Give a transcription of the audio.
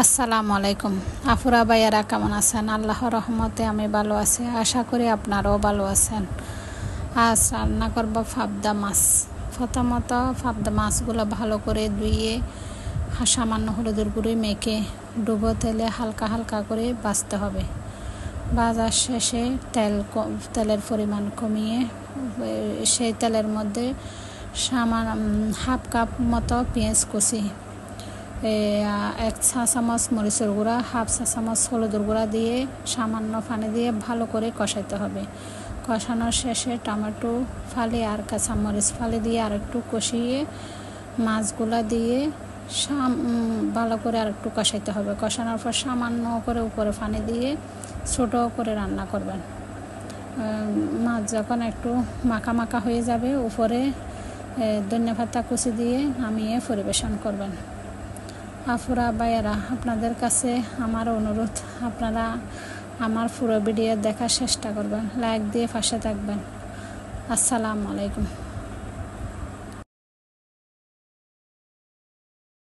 আসসালামু আলাইকুম আফুরা ভাইয়ারা কেমন আছেন? আল্লাহর রহমতে আমি ভালো আছি। আশা করি আপনারাও ভালো আছেন। আজ রান্না করব পাবদা মাছ। প্রথমত পাবদা মাছগুলো ভালো করে ধুয়ে সামান্য হলুদের গুঁড়ি মেখে ডুবো তেলে হালকা হালকা করে ভাজতে হবে। ভাজার শেষে তেলের পরিমাণ কমিয়ে সেই তেলের মধ্যে হাফ কাপ মতো পেঁয়াজ কুচি, 1 চা চামচ মরিচের গুঁড়া, হাফ চা চামচ হলুদের গুঁড়া দিয়ে সামান্য পানি দিয়ে ভালো করে কষাইতে হবে। কষানোর শেষে টমেটো ফালি আর কাঁচামরিচ ফালি দিয়ে আরেকটু কষিয়ে মাছগুলা দিয়ে ভালো করে আরেকটু কষাইতে হবে। কষানোর পর সামান্য করে উপরে পানি দিয়ে ছোটো করে রান্না করবেন। মাছ যখন একটু মাখা মাখা হয়ে যাবে উপরে ধনিয়া পাতা কুচি দিয়ে নামিয়ে পরিবেশন করবেন। আফুরা ভাইয়েরা, আপনাদের কাছে আমার অনুরোধ, আপনারা আমার পুরো ভিডিও দেখার চেষ্টা করবেন, লাইক দিয়ে পাশে থাকবেন। আসসালামু আলাইকুম।